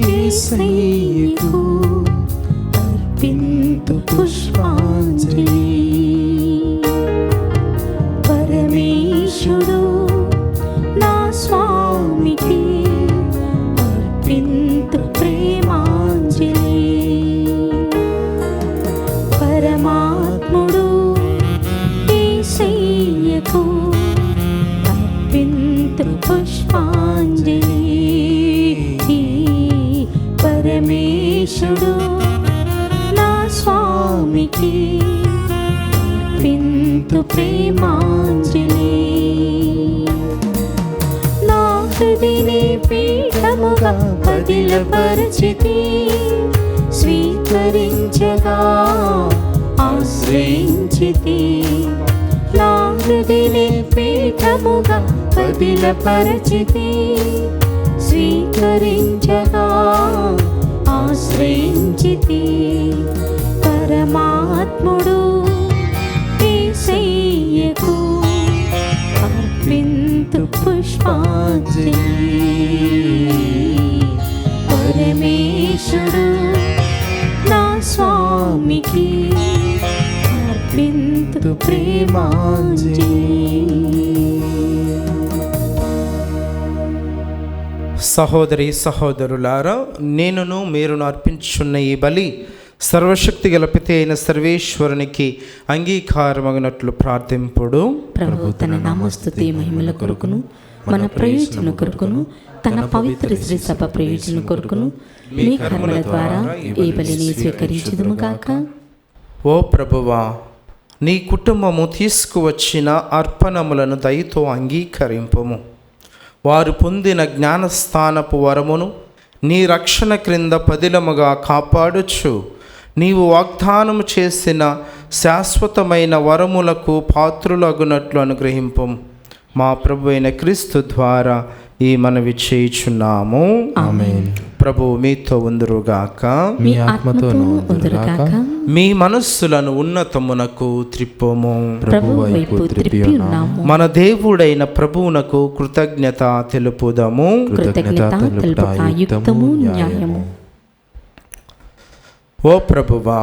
A: యేసయ్యకు అర్పింతు పుష్పాంజలి. పరమేశుడు నా స్వామికి అర్పింతు ప్రేమాంజలి. పరమాత్ముడు యేసయ్యకు అర్పింతు పుష్పాంజలి. పరమేశుడు నా స్వామికి అర్పింతు ప్రేమాంజలి. నా హృదిని పీఠముగా పదిలపరచితి, స్వీకరించగా ఆశ్రయించితి. నా హృదిని పీఠముగా పదిలపరచితి, స్వీకరించగా ఆశ్రయించితి. పరమాత్ముడు యేసయ్యకు అర్పింతు పుష్పాంజలి. పరమేశుడు నా స్వామికి అర్పింతు ప్రేమాంజలి.
B: సహోదరి సహోదరులారా, నేనును మీరును అర్పించున్న ఈ బలి సర్వశక్తి గల పిత అయిన సర్వేశ్వరునికి అంగీకారమగినట్లు ప్రార్థింపుడు.
A: ప్రభు తన నామస్తుతి మహిమల కొరకును, మన ప్రయోజన కొరకును, తన పవిత్ర శ్రీ సభ ప్రయోజన కొరకును మీ కర్మల ద్వారా ఈ బలిని స్వీకరించుదుము గాక.
B: ఓ ప్రభువా, నీ కుటుంబము తీసుకువచ్చిన అర్పణములను దయతో అంగీకరింపుము. వారు పొందిన జ్ఞానస్థానపు వరమును నీ రక్షణ క్రింద పదిలముగా కాపాడుచు నీవు వాగ్దానము చేసిన శాశ్వతమైన వరములకు పాత్రులగునట్లు అనుగ్రహింపము. మా ప్రభు అయిన క్రీస్తు ద్వారా ఈ మనవి చేయుచున్నాము.
D: ఆమేన్.
B: ప్రభువు మీతో ఉందురుగాక.
A: మీ ఆత్మతోనూ ఉందురుగాక.
B: మీ మనస్సులను ఉన్నతమునకు త్రిప్పుము.
A: ప్రభు వైపు త్రిప్పి ఉన్నాము.
B: మన దేవుడైన ప్రభువునకు కృతజ్ఞత తెలుపుదము.
A: కృతజ్ఞత తెలుపుట యుక్తము, న్యాయము.
B: ఓ ప్రభువా,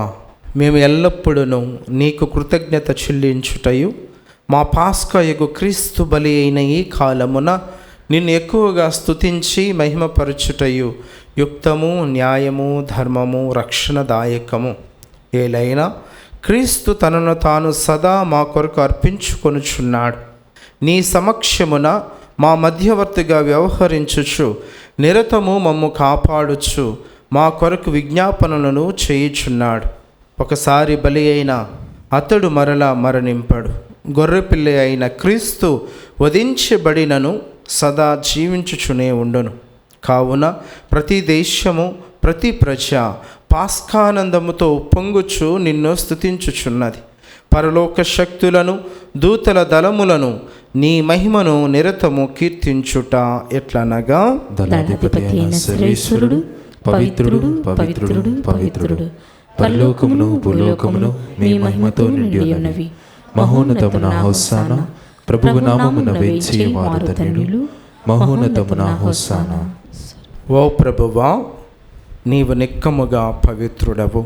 B: మేము ఎల్లప్పుడూ నీకు కృతజ్ఞత చెల్లించుటయు మా పాస్కయగు క్రీస్తు బలి అయిన ఈ కాలమున నిన్ను ఎక్కువగా స్తుతించి మహిమపరచుటయు యుక్తము, న్యాయము, ధర్మము, రక్షణదాయకము. ఏలైనా క్రీస్తు తనను తాను సదా మా కొరకు అర్పించుకొనుచున్నాడు. నీ సమక్షమున మా మధ్యవర్తిగా వ్యవహరించుచు నిరతము మమ్ము కాపాడుచు మా కొరకు విజ్ఞాపనలను చేయుచున్నాడు. ఒకసారి బలి అయిన అతడు మరలా మరణింపడు. గొర్రెపిల్ల అయిన క్రీస్తు వధించబడినను సదా జీవించుచునే ఉండును. కావున ప్రతి దేశము, ప్రతి ప్రజ పాస్కానందముతో ఉప్పొంగుచు నిన్ను స్తుతించుచున్నది. పరలోక శక్తులను, దూతల దళములను నీ మహిమను నిరతము కీర్తించుట ఎట్లనగా,
A: దళాధిపతి అయిన సర్వేశ్వరుడు పవిత్రుడు, పవిత్రుడు, పవిత్రుడు. పరలోకమును భూలోకమును మీ మహిమతో నిండి ఉన్నవి. మహోన్నతమున హోసానా. ప్రభువు నామమున వేచి వారు ధన్యులు. మహోన్నతమున హోసానా.
B: ఓ ప్రభువా, నీవు నిక్కముగా పవిత్రుడవు.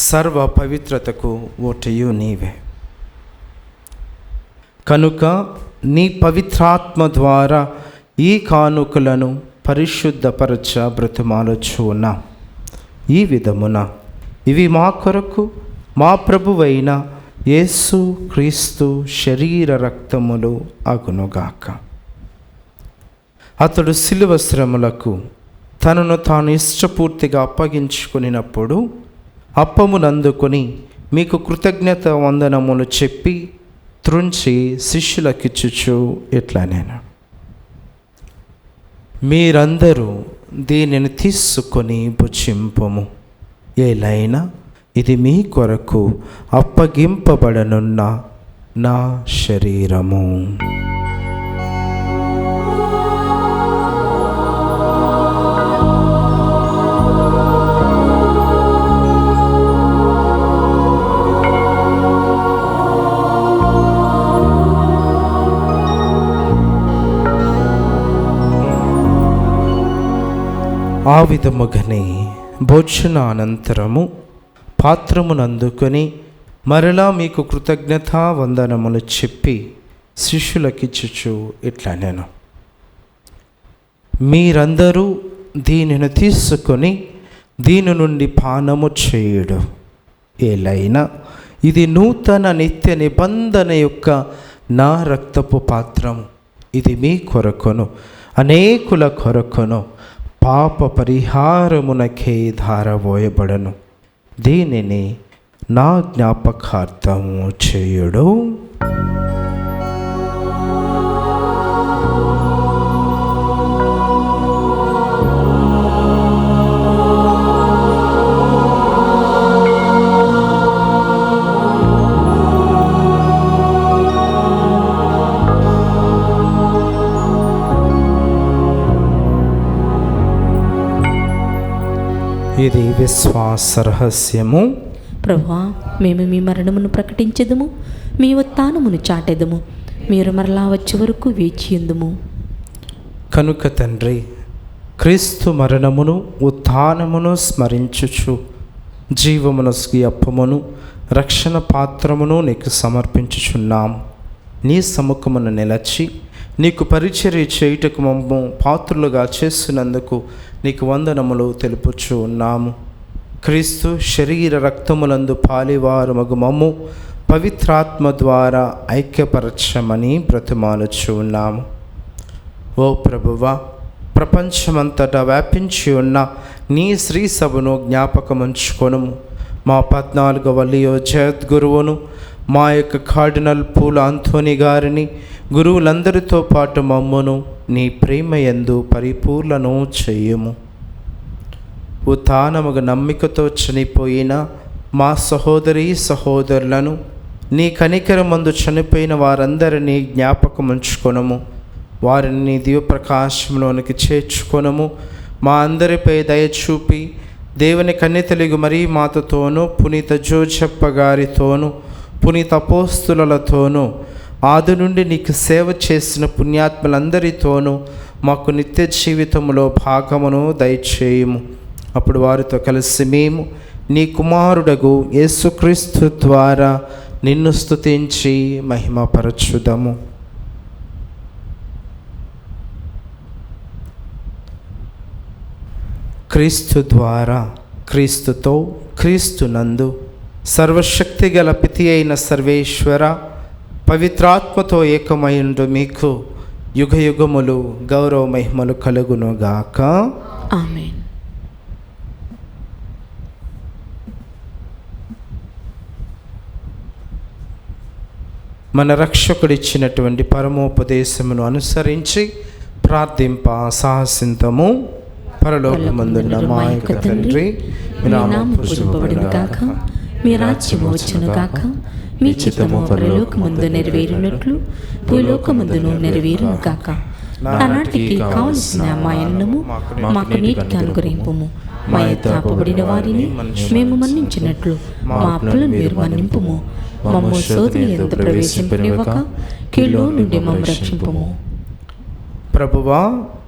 B: సర్వ పవిత్రతకు ఓటయు నీవే. కనుక నీ పవిత్రాత్మ ద్వారా ఈ కానుకలను పరిశుద్ధపరచ బ్రతిమాలుచు ఉన్నాం. ఈ విధమున ఇవి మా కొరకు మా ప్రభువైన యేసు క్రీస్తు శరీర రక్తములు అగునుగాక. అతడు శిలువ శ్రమలకు తనను తాను ఇష్టపూర్తిగా అప్పగించుకునినప్పుడు అప్పమునందుకొని మీకు కృతజ్ఞత వందనములు చెప్పి త్రుంచి శిష్యులకిచ్చుచు ఇట్లా నేను, మీరందరూ దీనిని తీసుకొని భుజింపుము. ఏలైనా ఇది మీ కొరకు అప్పగింపబడనున్న నా శరీరము. ఆ విధముగానే భోజనానంతరము పాత్రమునందుకొని మరలా మీకు కృతజ్ఞతా వందనములు చెప్పి శిష్యులకిచ్చుచు ఇట్లా నేను, మీరందరూ దీనిని తీసుకొని దీని నుండి పానము చేయుడు. ఏలైనా ఇది నూతన నిత్య నిబంధన యొక్క నా రక్తపు పాత్రము. ఇది మీ కొరకును అనేకుల కొరకును పాప పరిహారమునకే ధారపోయబడను. దీనిని నా జ్ఞాపకార్థము చేయుడు. ఇది విశ్వాస రహస్యము.
A: ప్రభువా, మేము మీ మరణమును ప్రకటించెదము, మీ ఉత్థానమును చాటెదము. మీరు మరలా వచ్చే వరకు వేచియుందుము.
B: కనుక తండ్రి, క్రీస్తు మరణమును ఉత్థానమును స్మరించుచు జీవమునస్కి అప్పమును రక్షణ పాత్రమును నీకు సమర్పించుచున్నాము. నీ సముఖమును నిలచి నీకు పరిచర్య చేయుటకు మమ్ము పాత్రులుగా చేస్తున్నందుకు నీకు వందనములు తెలుపుచు ఉన్నాము. క్రీస్తు శరీర రక్తములందు పాలివారు మగు మమ్ము పవిత్రాత్మ ద్వారా ఐక్యపరచమని బ్రతిమాలుచు ఉన్నాము. ఓ ప్రభువా, ప్రపంచమంతటా వ్యాపించి ఉన్న నీ శ్రీ సభను జ్ఞాపకముంచుకొనుము. మా 14వ లియో జగద్గురువును మా యొక్క కార్డినల్ పూల ఆంథోనీ గారిని, గురువులందరితో పాటు మమ్మను నీ ప్రేమ యందు పరిపూర్ణను చెయ్యము. ఉత్థానముగా నమ్మికతో చనిపోయిన మా సహోదరి సహోదరులను, నీ కనికరమందు చనిపోయిన వారందరినీ జ్ఞాపకం ఉంచుకొనము. వారిని నీ దివ్యప్రకాశంలోనికి చేర్చుకొనము. మా అందరిపై దయచూపి దేవుని కన్యతలిగు మరీ మాతతోనూ, పునీత జోజప్ప గారితోనూ, పునీత అపోస్తులతోనూ, ఆది నుండి నీకు సేవ చేసిన పుణ్యాత్ములందరితోనూ మాకు నిత్య జీవితంలో భాగమును దయచేయము. అప్పుడు వారితో కలిసి మేము నీ కుమారుడగు యేసుక్రీస్తు ద్వారా నిన్ను స్తుతించి మహిమపరచుదము. క్రీస్తు ద్వారా, క్రీస్తుతో, క్రీస్తునందు సర్వశక్తి గల పితి అయిన సర్వేశ్వర, పవిత్రాత్మతో ఏకమైండు మీకు యుగయుగములు గౌరవ మహిమలు కలుగునుగాక.
A: ఆమేన్.
B: మన రక్షకుడిచ్చినటువంటి పరమోపదేశమును అనుసరించి ప్రార్థింప సాహసింతము. పరలోకమందున్న మా యొక్క తండ్రి,
A: మీ నామము పూజింపబడును గాక, మీ రాజ్యము వచ్చును గాక, మీ చిత్తము పరలోకమందు నెరవేరునట్లు భూలోకమందును నెరవేరును గాక. నానాటికి కావలసిన మా అన్నము మాకు నీటికి అనుగ్రహింపుము. మా తాపబడిన వారిని మేము మన్నించినట్లు మా అప్పులను మీరు మన్నింపుము. మమ్ము శోధన యందు ప్రవేశింపనివ్వక కీడులో నుండి మమ్ము రక్షింపుము.
B: ప్రభువా,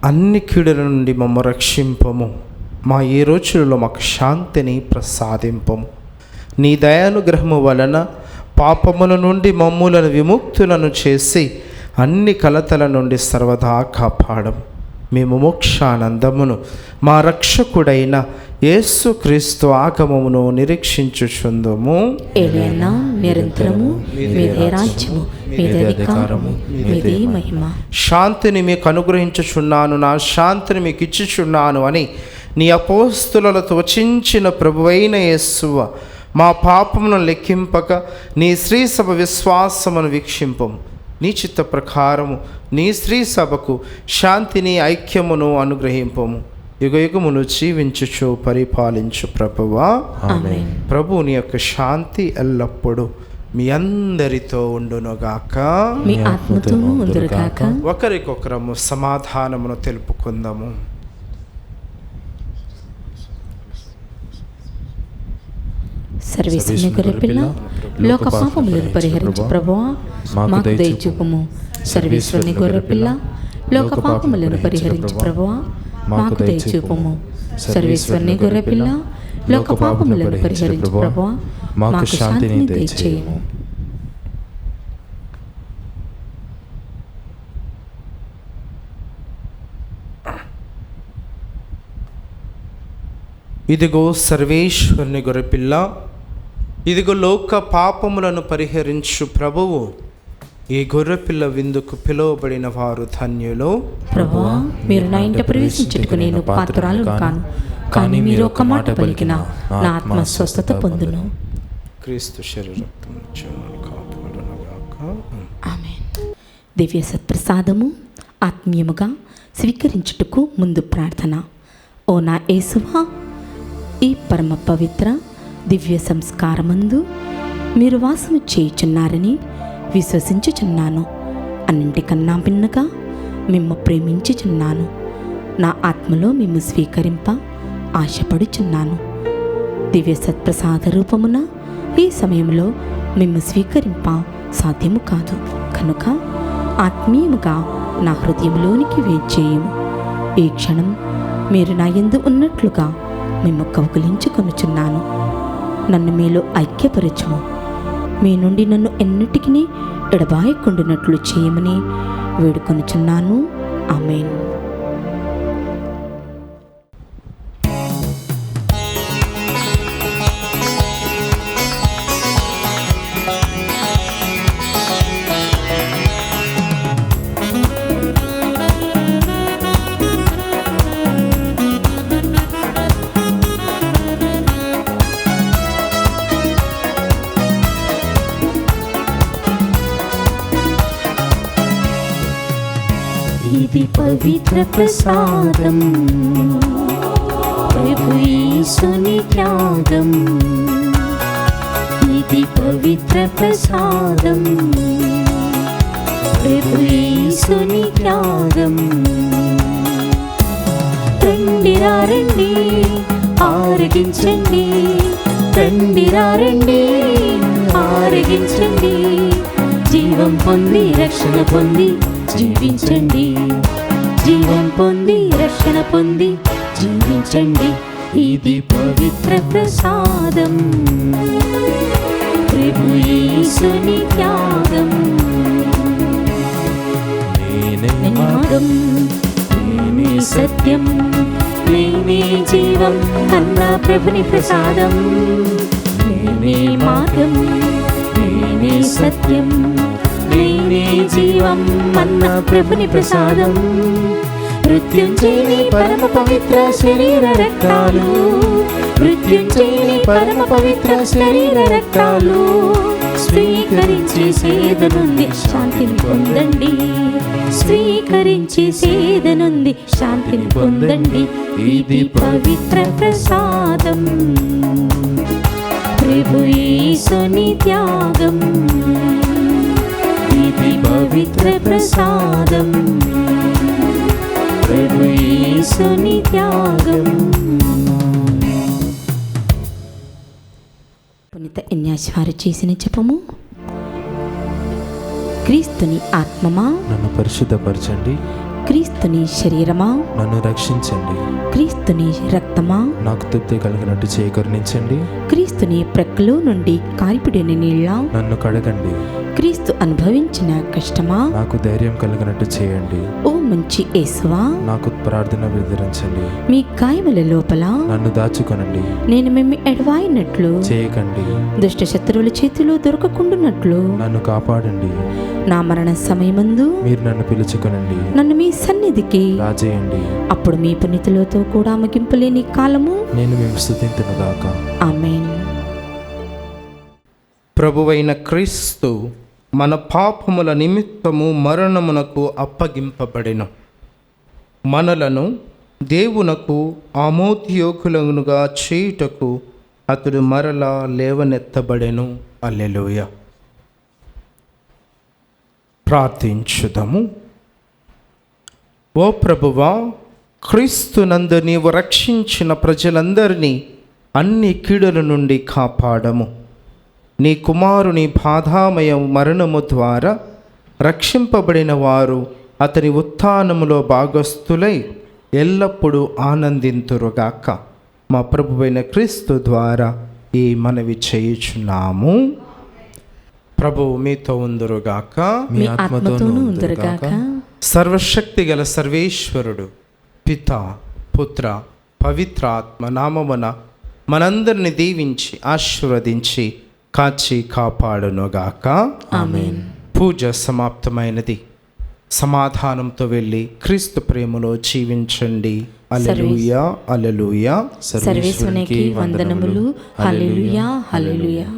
B: అన్ని కీడుల నుండి మమ్ము రక్షింపము. మా ఈ రోజులలో మాకు శాంతిని ప్రసాదింపము. నీ దయానుగ్రహము వలన పాపముల నుండి మమ్ములను విముక్తులను చేసి అన్ని కలతల నుండి సర్వదా కాపాడము. మేము మోక్షానందమును మా రక్షకుడైన యేసుక్రీస్తు ఆగమమును నిరీక్షించుచుందుము.
A: ఏలైనా నిరంతరము మీదే రాజ్యము, మీదే అధికారము, మీదే మహిమ.
B: శాంతిని మీకు అనుగ్రహించుచున్నాను, నా శాంతిని మీకు ఇచ్చుచున్నాను అని నీ అపోస్తులతో వచించిన ప్రభువైన యేసువ, మా పాపమును లెక్కింపక నీ శ్రీ సభ విశ్వాసమును వీక్షింపము. నీ చిత్త ప్రకారము నీ శ్రీ సభకు శాంతిని, ఐక్యమును అనుగ్రహింపము. యుగయుగమును జీవించుచు పరిపాలించు ప్రభువా.
A: ఆమేన్.
B: ప్రభు నీ యొక్క శాంతి ఎల్లప్పుడూ మీ అందరితో ఉండునుగాక.
A: మీ ఆత్మతోనూ ఉందురుగాక.
B: ఒకరికొకరము సమాధానమును తెలుపుకుందాము.
A: సర్వేశ్వరుని గొర్రెపిల్ల, లోక పాపములను పరిహరించు ప్రభువా మాకు దయచూపుము. సర్వేశ్వరుని గొర్రెపిల్ల, లోక పాపములను పరిహరించు ప్రభువా మాకు దయచూపుము. సర్వేశ్వరుని గొర్రెపిల్ల, లోక పాపములను పరిహరించు ప్రభువా మాకు శాంతిని దయచేయము.
B: ఇదిగో సర్వేశ్వరుని గొర్రెపిల్ల, ఇదిగో లోక పాపములను పరిహరించు ప్రభువు. ఈ గొర్రెపిల్ల విందుకు పిలువబడిన వారు ధన్యులు.
A: ప్రభువా, మీరు నా ఇంట ప్రవేశించుటకు నేను పాత్రురాలను కాను, కానీ మీరు ఒక మాట పలికిన నా ఆత్మ స్వస్థత పొందును.
B: క్రీస్తు శరీరక్తము జీవమును కాపాడునుగాక.
A: ఆమేన్. దివ్య సత్ప్రసాదము ఆత్మీయముగా స్వీకరించుటకు ముందు ప్రార్థన. ఓ నా యేసువా, ఈ పరమ పవిత్ర దివ్య సంస్కారమందు మీరు వాసము చేయుచున్నారని విశ్వసించుచున్నాను. అన్నింటికన్నా భిన్నగా మిమ్ము ప్రేమించుచున్నాను. నా ఆత్మలో మిమ్ము స్వీకరింప ఆశపడుచున్నాను. దివ్య సత్ప్రసాద రూపమున ఈ సమయంలో మిమ్ము స్వీకరింప సాధ్యము కాదు కనుక ఆత్మీయముగా నా హృదయంలోనికి వేచేయము. ఈ క్షణం మీరు నా యందు ఉన్నట్లుగా మిమ్ము కౌగిలించుకొనుచున్నాను. నన్ను మీలో ఐక్యపరచుము. మీ నుండి నన్ను ఎన్నిటికీ ఎడబాయకుండినట్లు చేయమని వేడుకొనుచున్నాను. ఆమేన్. ఇది పవిత్ర ప్రసాదం, ప్రభు యేసుని త్యాగం. ఇది పవిత్ర ప్రసాదం, ప్రభు యేసుని త్యాగం. రండిరా రండి ఆరగించండి, రండిరా రండి ఆరగించండి. జీవం పొంది రక్షణ పొంది జీవించండి, జీవం పొంది రక్షణ పొంది జీవించండి. ఇది పవిత్ర ప్రసాదం, ప్రభు యేసుని త్యాగం. నేనే మార్గం, నేనే సత్యం, నేనే జీవం అన్న ప్రభుని ప్రసాదం. నేనే మార్గం, నేనే సత్యం, నేనే జీవం అన్న ప్రభుని ప్రసాదం. మృత్యుంజయుని పరమ పవిత్ర శరీర రక్తాలు, మృత్యుంజయుని పరమ పవిత్ర శరీర రక్తాలు స్వీకరించి సేద నుండి శాంతిని పొందండి, స్వీకరించి సేద నుండి శాంతిని పొందండి. ఇది పవిత్ర ప్రసాదం, ప్రభు యేసుని త్యాగం. ఇది పవిత్ర ప్రసాదం, ప్రభు యేసుని త్యాగం. పునీత ఇగ్నాషియస్ వారు చేసిన జపము. క్రీస్తుని ఆత్మమా
D: నన్ను పరిశుద్ధపరచండి,
A: క్రీస్తుని శరీరమా
D: నన్ను రక్షించండి,
A: క్రీస్తుని రక్తమా
D: నాకు తృప్తి కలిగినట్టు చేయకరుణించండి,
A: క్రీస్తుని ప్రక్కలో నుండి కారిపడిన నీళ్ళ
D: నన్ను కడగండి,
A: క్రీస్తు అనుభవించిన కష్టమా
D: నాకు ధైర్యం కలిగినట్టు చేయండి,
A: ఓ మంచి యేసువా
D: నాకు ప్రార్థన వివరించండి,
A: మీ గాయముల లోపల
D: నన్ను దాచుకొనండి,
A: నేను మిమ్మి ఎడవాయినట్లు
D: చేయకండి,
A: దుష్ట శత్రువుల చేతిలో దొరకకుండునట్లు
D: నన్ను కాపాడండి,
A: నా మరణ సమయమందు
D: మీరు నన్ను పిలుచుకొనండి,
A: నన్ను మీ సన్నిధికి
D: రాజేయండి.
A: అప్పుడు మీ పునీతులతో కూడా ముగింపులేని కాలము
D: నేను మేము స్తుతింతునుగాక.
A: ఆమేన్.
B: ప్రభువైన క్రీస్తు మన పాపముల నిమిత్తము మరణమునకు అప్పగింపబడెను, మనలను దేవునకు ఆమోదయోగ్యులనుగా చేయుటకు అతడు మరలా లేవనెత్తబడెను. హల్లెలూయా. ప్రార్థించుదాము. ఓ ప్రభువా, క్రీస్తునందు నీవు రక్షించిన ప్రజలందరినీ అన్ని కీడుల నుండి కాపాడము. నీ కుమారుని బాధామయ మరణము ద్వారా రక్షింపబడిన వారు అతని ఉత్థానములో భాగస్థులై ఎల్లప్పుడూ ఆనందింతురుగాక. మా ప్రభువైన క్రీస్తు ద్వారా ఈ మనవి చేయుచున్నాము. ప్రభువు మీతో ఉందురుగాక,
A: మీ ఆత్మతోనూ ఉందురుగాక.
B: సర్వశక్తి గల సర్వేశ్వరుడు పిత పుత్ర పవిత్రాత్మ నామమున మనందరిని దీవించి ఆశీర్వదించి కాచి కాపాడునుగాక.
A: ఆమేన్.
B: పూజ సమాప్తమైనది. సమాధానంతో వెళ్ళి క్రీస్తు ప్రేమలో జీవించండి. హల్లెలూయా, హల్లెలూయా.
A: సర్వేశ్వరునికి వందనములు. హల్లెలూయా, హల్లెలూయా.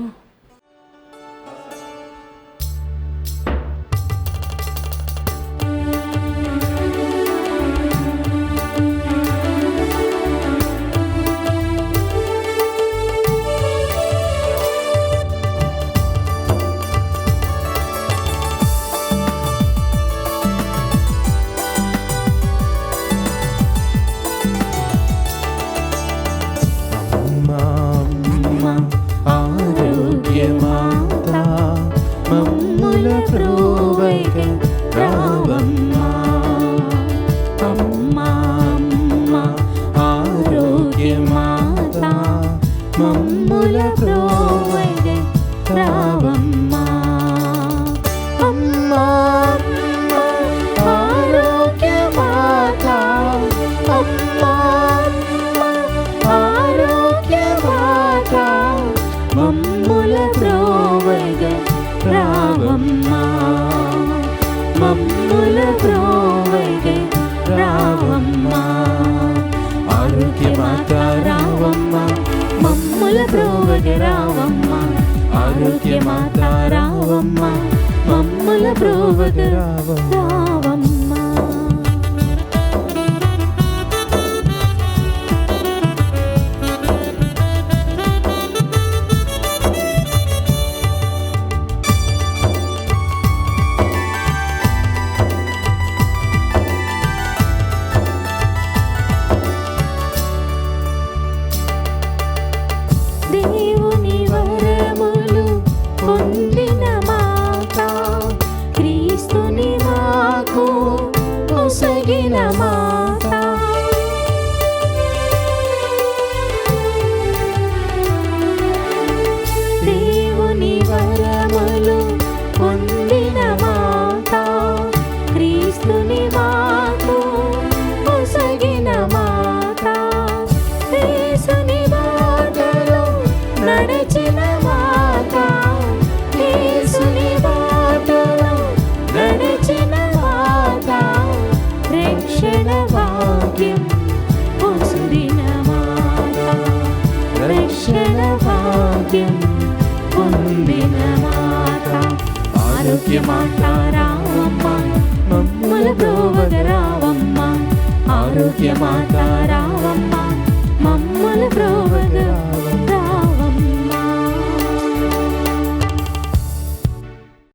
A: భాగ్యం పొందిన మాత, ఆరోగ్యమాత రావమ్మ, మమ్ముల బ్రోవగ రావమ్మ, ఆరోగ్యమాత రావమ్మ,